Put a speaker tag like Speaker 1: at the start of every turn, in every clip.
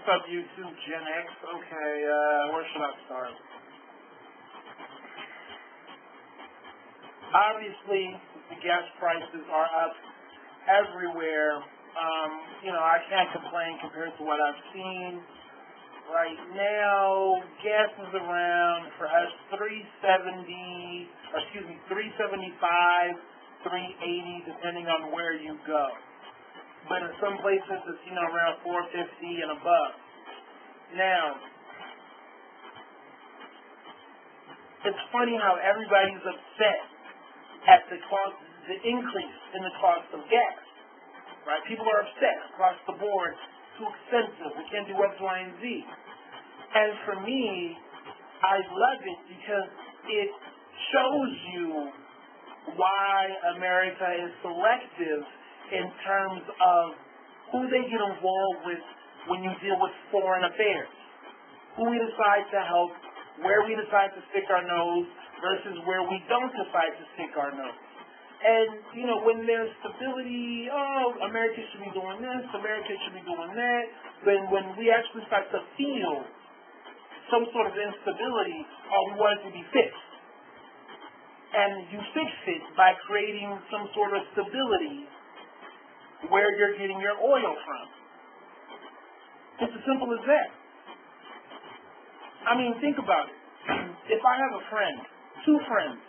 Speaker 1: What's up, YouTube, Gen X? Okay, where should I start? Obviously, the gas prices are up everywhere. I can't complain compared to what I've seen. Right now, gas is around, for us, $3.75, $3.80, depending on where you go. But in some places, it's, around $4.50 and above. Now, it's funny how everybody's upset at the increase in the cost of gas. Right? People are upset across the board. Too expensive. We can't do X, Y, and Z. And for me, I love it because it shows you why America is selective in terms of who they get involved with when you deal with foreign affairs. Who we decide to help, where we decide to stick our nose versus where we don't decide to stick our nose. And, when there's stability, America should be doing this, America should be doing that. When we actually start to feel some sort of instability, we want it to be fixed. And you fix it by creating some sort of stability where you're getting your oil from. It's as simple as that. I mean, think about it. If I have a friend, two friends,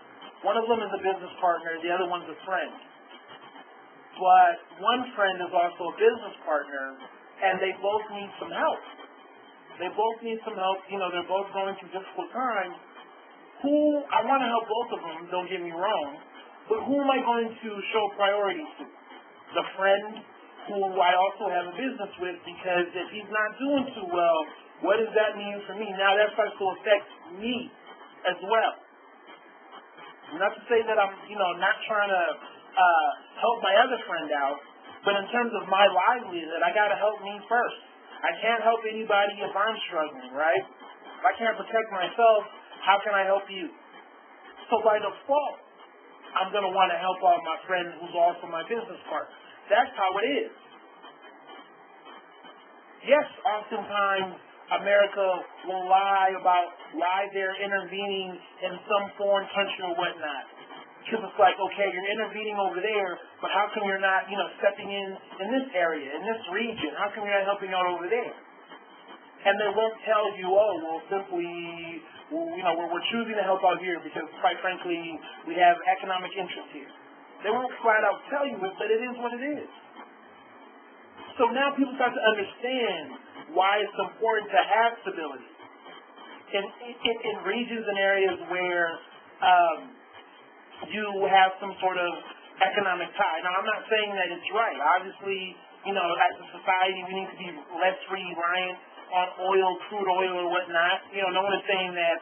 Speaker 1: one of them is a business partner, the other one's a friend. But one friend is also a business partner, and they both need some help. They're both going through difficult times. I want to help both of them, don't get me wrong, but who am I going to show priority to? The friend who I also have a business with, because if he's not doing too well, what does that mean for me? Now that starts to affect me as well. Not to say that I'm, not trying to help my other friend out, but in terms of my livelihood, I got to help me first. I can't help anybody if I'm struggling, right? If I can't protect myself, how can I help you? So by default, I'm going to want to help out my friend who's also my business partner. That's how it is. Yes, oftentimes America will lie about why they're intervening in some foreign country or whatnot. Because it's like, okay, you're intervening over there, but how come you're not, stepping in this area, in this region? How come you're not helping out over there? And they won't tell you, we're choosing to help out here because, quite frankly, we have economic interest here. They won't flat out tell you it, but it is what it is. So now people start to understand why it's important to have stability in regions and areas where you have some sort of economic tie. Now, I'm not saying that it's right. Obviously, as a society, we need to be less reliant on oil, crude oil, or whatnot. No one is saying that,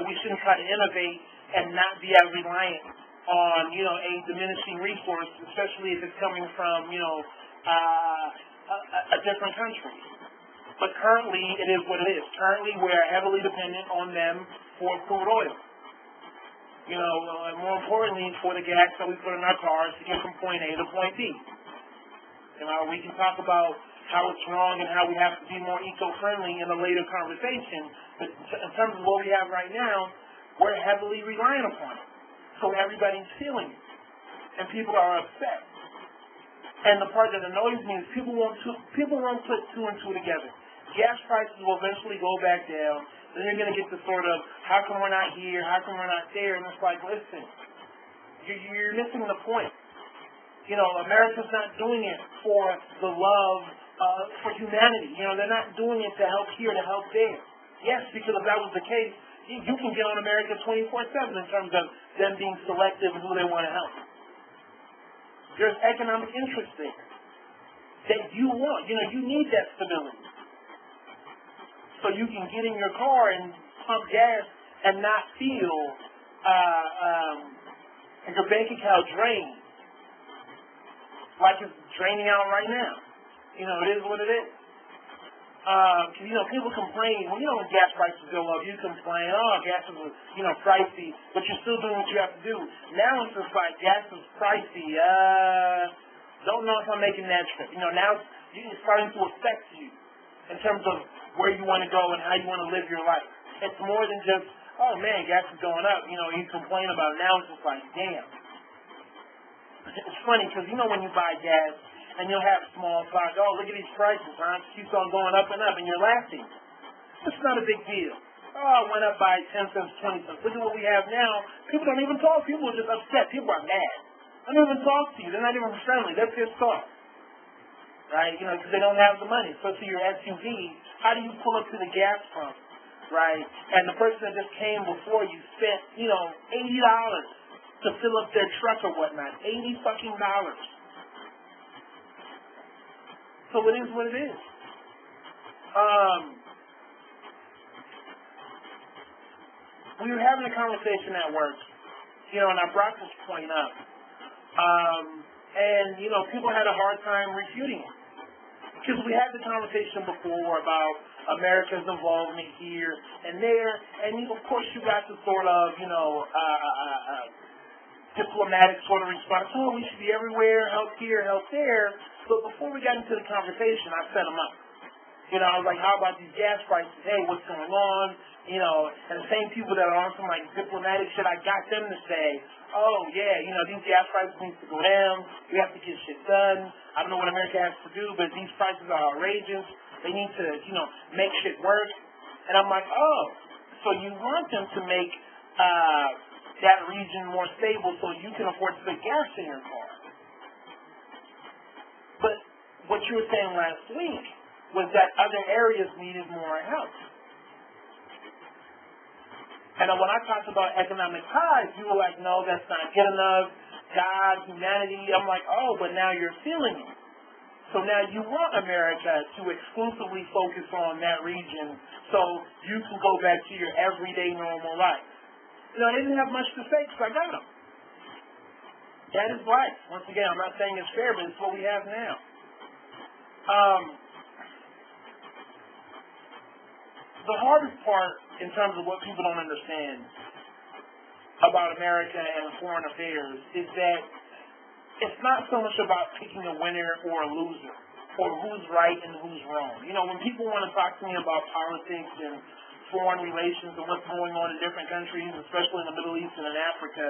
Speaker 1: we shouldn't try to innovate and not be as reliant on, a diminishing resource, especially if it's coming from, a different country. But currently, it is what it is. Currently, we're heavily dependent on them for crude oil. More importantly, for the gas that we put in our cars to get from point A to point B. We can talk about how it's wrong and how we have to be more eco-friendly in a later conversation. But in terms of what we have right now, we're heavily reliant upon it. So everybody's feeling it. And people are upset. And the part that annoys me is people won't put two and two together. Gas prices will eventually go back down. Then you're going to get the sort of, how come we're not here? How come we're not there? And it's like, listen, you're missing the point. America's not doing it for the love for humanity. They're not doing it to help here, to help there. Yes, because if that was the case, you can get on America 24/7 in terms of them being selective in who they want to help. There's economic interest there that you want. You need that stability. So you can get in your car and pump gas and not feel your bank account drained like it's draining out right now. It is what it is. People complain. When gas prices go up, you complain, gas is, pricey, but you're still doing what you have to do. Now it's just like, gas is pricey. Don't know if I'm making that trip. Now it's starting to affect you. in terms of where you want to go and how you want to live your life. It's more than just, oh man, gas is going up, you complain about it. Now it's just like, damn. It's funny because when you buy gas and you'll have small talk, oh, look at these prices, huh? It keeps on going up and up, and you're laughing. It's not a big deal. Oh, it went up by 10 cents, 20 cents. Look at what we have now. People don't even talk. People are just upset. People are mad. They don't even talk to you. They're not even friendly. They're pissed off. Right? Because they don't have the money. Especially your SUV. How do you pull up to the gas pump? Right? And the person that just came before you spent, $80 to fill up their truck or whatnot. $80 fucking dollars. So it is what it is. We were having a conversation at work, and I brought this point up. And people had a hard time refuting it. Because we had the conversation before about America's involvement here and there, and of course you got the sort of, diplomatic sort of response, oh, we should be everywhere, help here, help there. But before we got into the conversation, I set them up. I was like, how about these gas prices? Hey, what's going on? And the same people that are on some diplomatic shit, I got them to say, oh yeah, these gas prices need to go down. We have to get shit done. I don't know what America has to do, but these prices are outrageous. They need to, make shit work. And I'm like, oh, so you want them to make that region more stable so you can afford to put gas in your car. But what you were saying last week was that other areas needed more help. And when I talked about economic ties, you were like, no, that's not good enough. God, humanity. I'm like, oh, but now you're feeling it. So now you want America to exclusively focus on that region so you can go back to your everyday normal life. I didn't have much to say because I got them. That is life. Once again, I'm not saying it's fair, but it's what we have now. The hardest part in terms of what people don't understand about America and foreign affairs is that it's not so much about picking a winner or a loser or who's right and who's wrong. When people want to talk to me about politics and foreign relations and what's going on in different countries, especially in the Middle East and in Africa,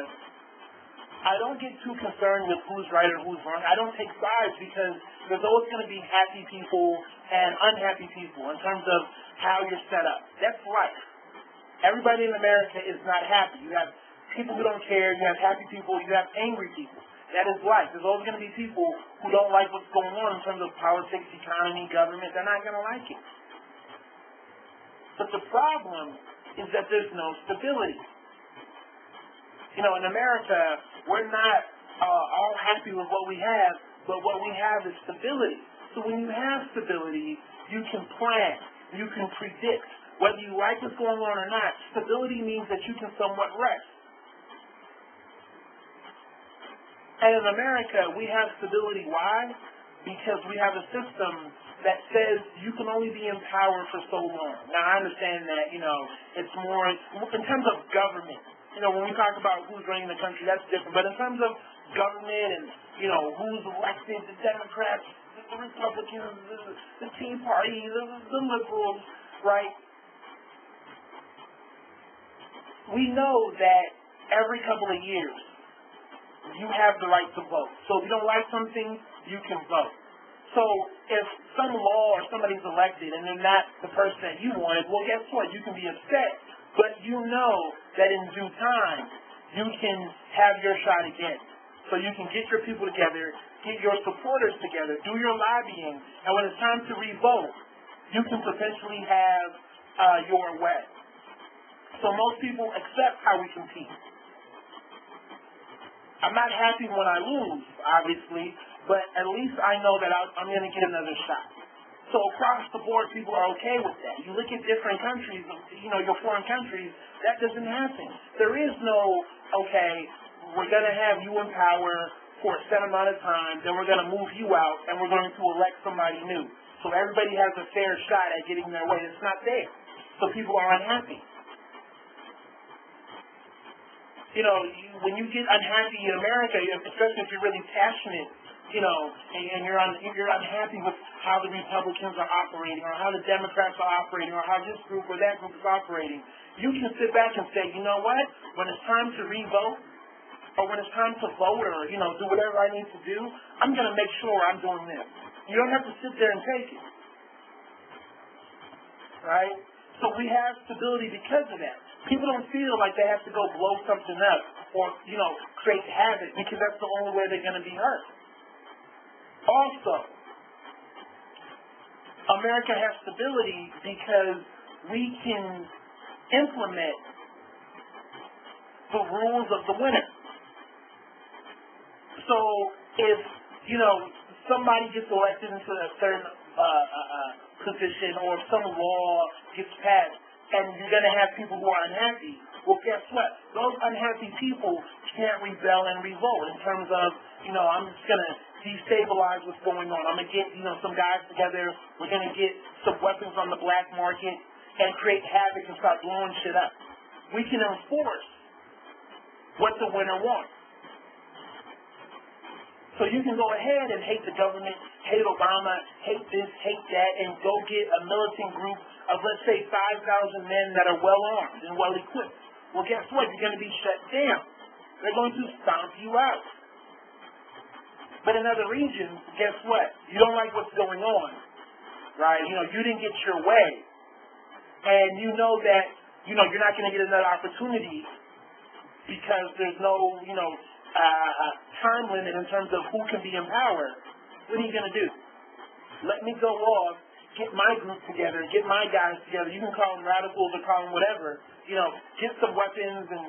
Speaker 1: I don't get too concerned with who's right or who's wrong. I don't take sides because there's always going to be happy people and unhappy people in terms of how you're set up. That's life. Everybody in America is not happy. You have people who don't care. You have happy people. You have angry people. That is life. There's always going to be people who don't like what's going on in terms of politics, economy, government. They're not going to like it. But the problem is that there's no stability. In America, we're not all happy with what we have, but what we have is stability. So when you have stability, you can plan, you can predict. Whether you like what's going on or not, stability means that you can somewhat rest. And in America, we have stability. Why? Because we have a system that says you can only be in power for so long. Now, I understand that, it's more, in terms of government, when we talk about who's running the country, that's different. But in terms of government and, who's elected, the Democrats, the Republicans, the Tea Party, the Liberals, right? We know that every couple of years, you have the right to vote. So if you don't like something, you can vote. So if some law or somebody's elected and they're not the person that you wanted, well, guess what? You can be upset, but you know that in due time, you can have your shot again. So you can get your people together, get your supporters together, do your lobbying, and when it's time to re-vote, you can potentially have your way. So most people accept how we compete. I'm not happy when I lose, obviously, but at least I know that I'm going to get another shot. So across the board, people are okay with that. You look at different countries, your foreign countries, that doesn't happen. There is no, okay, we're going to have you in power for a set amount of time, then we're going to move you out, and we're going to elect somebody new. So everybody has a fair shot at getting their way. It's not there. So people are unhappy. When you get unhappy in America, especially if you're really passionate, and you're unhappy with how the Republicans are operating, or how the Democrats are operating, or how this group or that group is operating, you can sit back and say, you know what? When it's time to re-vote, or when it's time to vote, or do whatever I need to do, I'm going to make sure I'm doing this. You don't have to sit there and take it, right? So we have stability because of that. People don't feel like they have to go blow something up or, create havoc, because that's the only way they're going to be hurt. Also, America has stability because we can implement the rules of the winner. So if, somebody gets elected into a certain position, or if some law gets passed, and you're going to have people who are unhappy, well, guess what? Those unhappy people can't rebel and revolt in terms of, I'm just going to destabilize what's going on. I'm going to get, some guys together. We're going to get some weapons on the black market and create havoc and start blowing shit up. We can enforce what the winner wants. So you can go ahead and hate the government, hate Obama, hate this, hate that, and go get a militant group of, let's say, 5,000 men that are well-armed and well-equipped. Well, guess what? You're going to be shut down. They're going to stomp you out. But in other regions, guess what? You don't like what's going on, right? You didn't get your way. And you know that, you're not going to get another opportunity because there's no, time limit in terms of who can be in power. What are you going to do? Let me go off, get my group together, get my guys together. You can call them radicals or call them whatever. Get some weapons and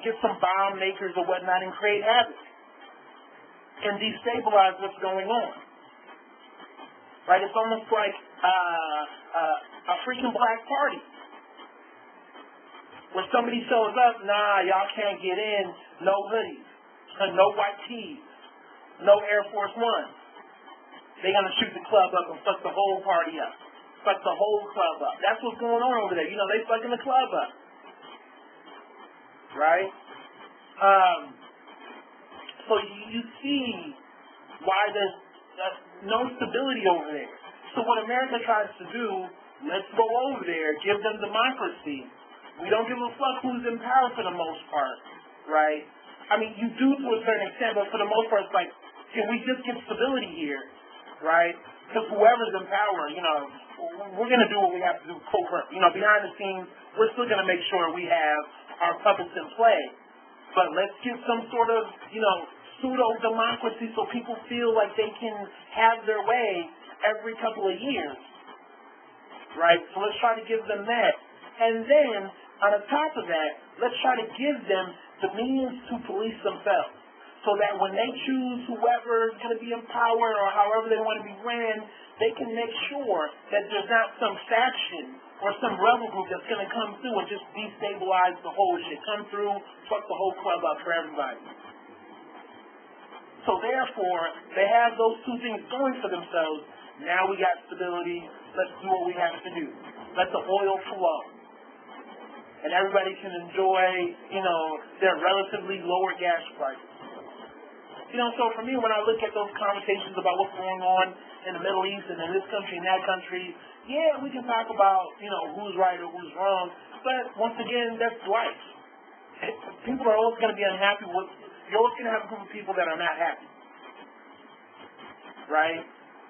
Speaker 1: get some bomb makers or whatnot and create havoc and destabilize what's going on. Right? It's almost like a freaking black party. When somebody shows up, nah, y'all can't get in, no hoodies, no white tees, no Air Force One. They're going to shoot the club up and fuck the whole party up. Fuck the whole club up. That's what's going on over there. They fucking the club up. Right? So you see why there's no stability over there. So what America tries to do, let's go over there, give them democracy. We don't give a fuck who's in power for the most part, right? I mean, you do to a certain extent, but for the most part, it's like, can we just get stability here, right? Because whoever's in power, we're going to do what we have to do covert. Behind the scenes, we're still going to make sure we have our puppets in play. But let's get some sort of, pseudo-democracy so people feel like they can have their way every couple of years, right? So let's try to give them that. And then, on the top of that, let's try to give them the means to police themselves so that when they choose whoever is going to be in power or however they want to be ran, they can make sure that there's not some faction or some rebel group that's going to come through and just destabilize the whole shit. Come through, fuck the whole club up for everybody. So therefore, they have those two things going for themselves. Now we got stability. Let's do what we have to do. Let the oil flow. And everybody can enjoy, their relatively lower gas prices. So for me, when I look at those conversations about what's going on in the Middle East and in this country and that country, yeah, we can talk about, who's right or who's wrong. But once again, that's life. People are always going to be unhappy with, you're always going to have a group of people that are not happy. Right?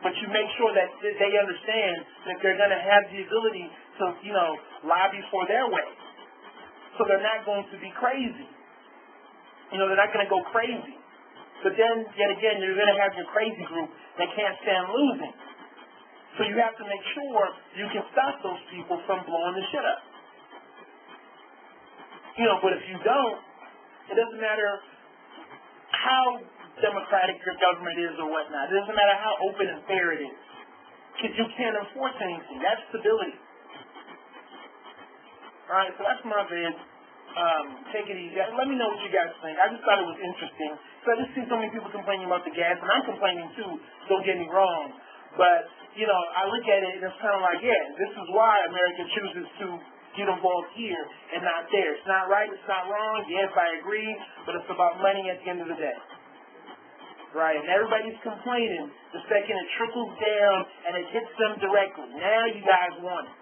Speaker 1: But you make sure that they understand that they're going to have the ability to, lobby for their way. So they're not going to be crazy. They're not going to go crazy. But then, yet again, you're going to have your crazy group that can't stand losing. So you have to make sure you can stop those people from blowing the shit up. But if you don't, it doesn't matter how democratic your government is or whatnot. It doesn't matter how open and fair it is. Because you can't enforce anything. That's stability. Alright, so that's my vid. Take it easy. Let me know what you guys think. I just thought it was interesting. So I just see so many people complaining about the gas, and I'm complaining too, don't get me wrong. But, I look at it and it's kind of like, yeah, this is why America chooses to get involved here and not there. It's not right, it's not wrong. Yes, I agree, but it's about money at the end of the day. right? And everybody's complaining the second it trickles down and it hits them directly. Now you guys want it.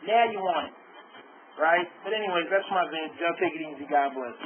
Speaker 1: Now you want it, right? But anyways, that's my advantage. Y'all take it easy. God bless.